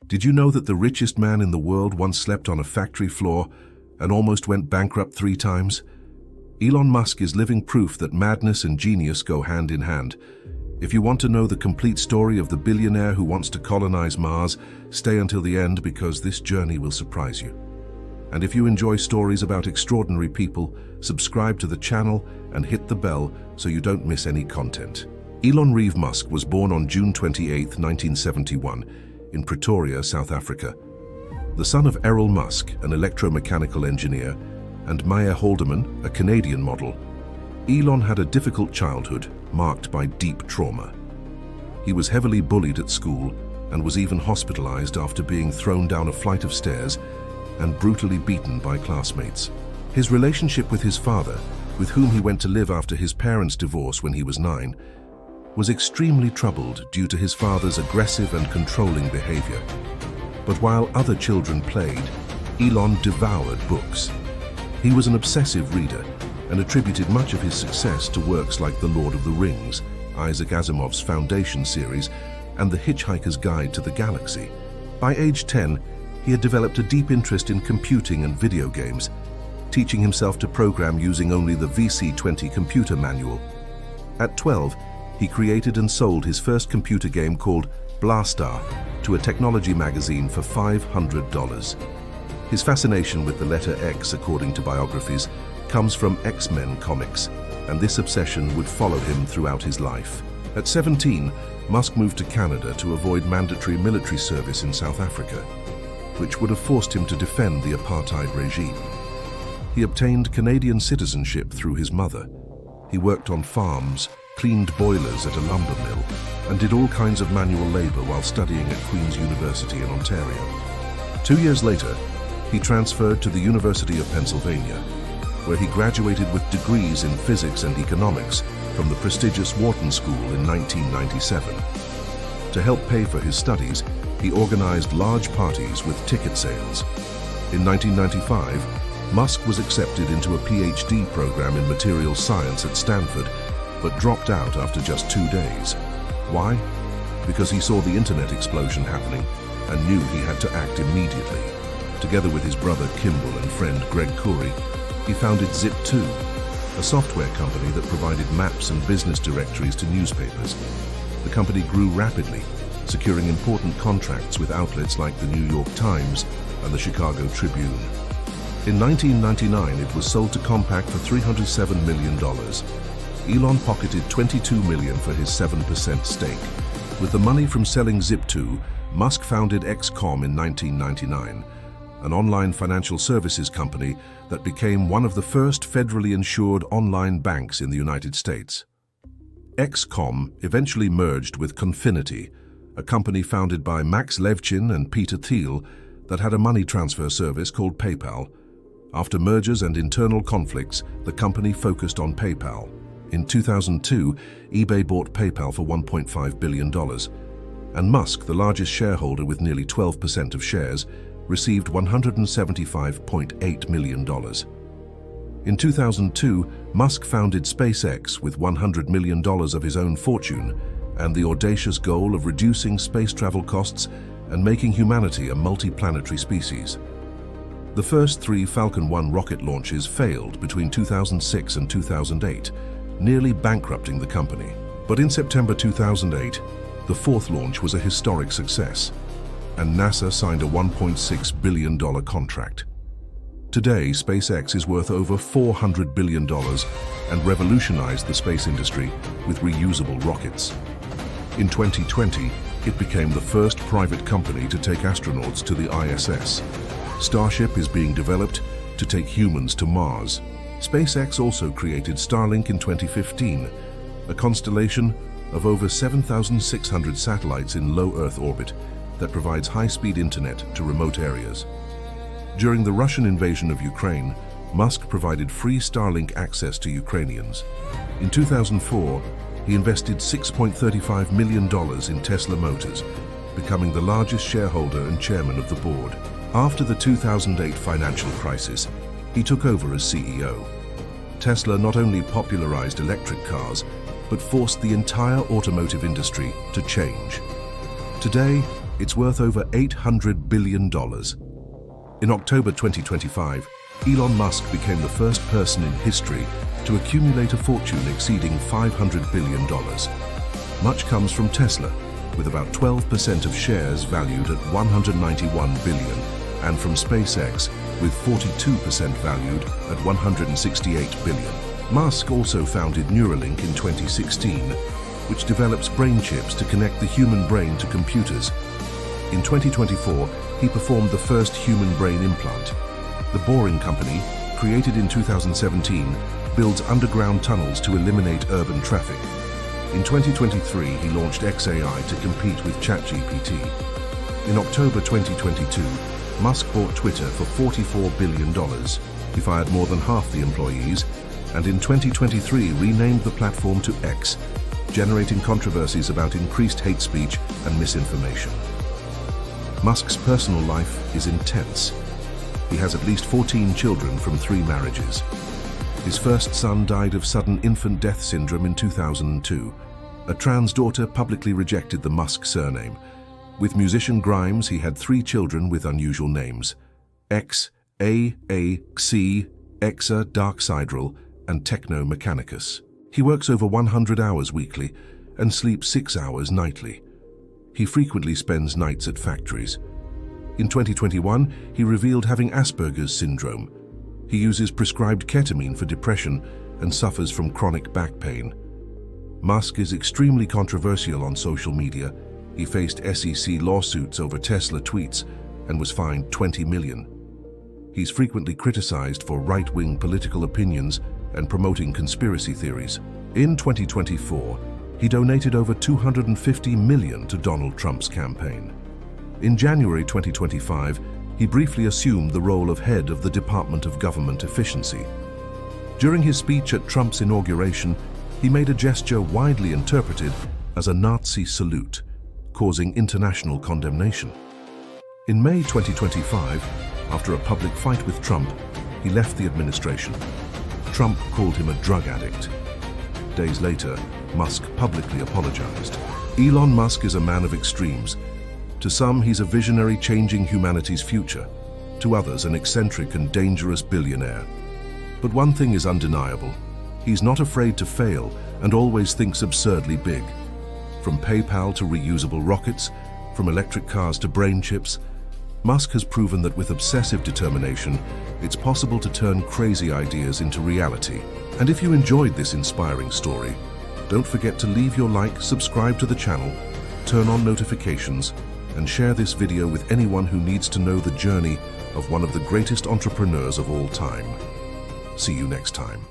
Did you know that the richest man in the world once slept on a factory floor and almost went bankrupt 3 times? Elon Musk is living proof that madness and genius go hand in hand. If you want to know the complete story of the billionaire who wants to colonize Mars, stay until the end because this journey will surprise you. And if you enjoy stories about extraordinary people, subscribe to the channel and hit the bell so you don't miss any content. Elon Reeve Musk was born on June 28, 1971, in Pretoria, South Africa. The son of Elon Musk, an electromechanical engineer, and Maya Haldeman, a Canadian model, Elon had a difficult childhood marked by deep trauma. He was heavily bullied at school and was even hospitalized after being thrown down a flight of stairs and brutally beaten by classmates. His relationship with his father, with whom he went to live after his parents' divorce when he was 9, was extremely troubled due to his father's aggressive and controlling behavior. But while other children played, Elon devoured books. He was an obsessive reader and attributed much of his success to works like The Lord of the Rings, Isaac Asimov's Foundation series, and The Hitchhiker's Guide to the Galaxy. By age 10, he had developed a deep interest in computing and video games, teaching himself to program using only the VC-20 computer manual. At 12, he created and sold his first computer game called Blastar to a technology magazine for $500. His fascination with the letter X, according to biographies, comes from X-Men comics, and this obsession would follow him throughout his life. At 17, Musk moved to Canada to avoid mandatory military service in South Africa, which would have forced him to defend the apartheid regime. He obtained Canadian citizenship through his mother. He worked on farms, cleaned boilers at a lumber mill, and did all kinds of manual labor while studying at Queen's University in Ontario. 2 years later, he transferred to the University of Pennsylvania, where he graduated with degrees in physics and economics from the prestigious Wharton School in 1997. To help pay for his studies, he organized large parties with ticket sales. In 1995, Musk was accepted into a PhD program in materials science at Stanford, but dropped out after just 2 days. Why? Because he saw the internet explosion happening and knew he had to act immediately. Together with his brother Kimball and friend Greg Coury, he founded Zip2, a software company that provided maps and business directories to newspapers. The company grew rapidly, securing important contracts with outlets like the New York Times and the Chicago Tribune. In 1999, it was sold to Compaq for $307 million. Elon pocketed $22 million for his 7% stake. With the money from selling Zip2, Musk founded XCOM in 1999, an online financial services company that became one of the first federally insured online banks in the United States. XCOM eventually merged with Confinity, a company founded by Max Levchin and Peter Thiel that had a money transfer service called PayPal. After mergers and internal conflicts, the company focused on PayPal. In 2002, eBay bought PayPal for $1.5 billion, and Musk, the largest shareholder with nearly 12% of shares, received $175.8 million. In 2002, Musk founded SpaceX with $100 million of his own fortune and the audacious goal of reducing space travel costs and making humanity a multi-planetary species. The first 3 Falcon 1 rocket launches failed between 2006 and 2008, nearly bankrupting the company. But in September 2008, the 4th launch was a historic success, and NASA signed a $1.6 billion contract. Today, SpaceX is worth over $400 billion and revolutionized the space industry with reusable rockets. In 2020, it became the first private company to take astronauts to the ISS. Starship is being developed to take humans to Mars. SpaceX also created Starlink in 2015, a constellation of over 7,600 satellites in low Earth orbit that provides high-speed internet to remote areas. During the Russian invasion of Ukraine, Musk provided free Starlink access to Ukrainians. In 2004, he invested $6.35 million in Tesla Motors, becoming the largest shareholder and chairman of the board. After the 2008 financial crisis, he took over as CEO. Tesla not only popularized electric cars, but forced the entire automotive industry to change. Today, It's worth over $800 billion. In October 2025, Elon Musk became the first person in history to accumulate a fortune exceeding $500 billion. Much comes from Tesla, with about 12% of shares valued at $191 billion, and from SpaceX, with 42% valued at $168 billion. Musk also founded Neuralink in 2016, which develops brain chips to connect the human brain to computers. In 2024, he performed the first human brain implant. The Boring Company, created in 2017, builds underground tunnels to eliminate urban traffic. In 2023, he launched XAI to compete with ChatGPT. In October 2022, Musk bought Twitter for $44 billion. He fired more than half the employees, and in 2023 renamed the platform to X, generating controversies about increased hate speech and misinformation. Musk's personal life is intense. He has at least 14 children from 3 marriages. His first son died of sudden infant death syndrome in 2002. A trans daughter publicly rejected the Musk surname. With musician Grimes, he had 3 children with unusual names: X, A, C, Exa, Dark Sideral, and Techno Mechanicus. He works over 100 hours weekly and sleeps 6 hours nightly. He frequently spends nights at factories. In 2021, he revealed having Asperger's syndrome. He uses prescribed ketamine for depression and suffers from chronic back pain. Musk is extremely controversial on social media. He faced SEC lawsuits over Tesla tweets and was fined $20 million. He's frequently criticized for right-wing political opinions and promoting conspiracy theories. In 2024, he donated over $250 million to Donald Trump's campaign. In January 2025, he briefly assumed the role of head of the Department of Government Efficiency. During his speech at Trump's inauguration, he made a gesture widely interpreted as a Nazi salute, causing international condemnation. In May 2025, after a public fight with Trump, he left the administration. Trump called him a drug addict. Days later, Musk publicly apologized. Elon Musk is a man of extremes. To some, he's a visionary changing humanity's future. To others, an eccentric and dangerous billionaire. But one thing is undeniable. He's not afraid to fail and always thinks absurdly big. From PayPal to reusable rockets, from electric cars to brain chips, Musk has proven that with obsessive determination, it's possible to turn crazy ideas into reality. And if you enjoyed this inspiring story, don't forget to leave your like, subscribe to the channel, turn on notifications, and share this video with anyone who needs to know the journey of one of the greatest entrepreneurs of all time. See you next time.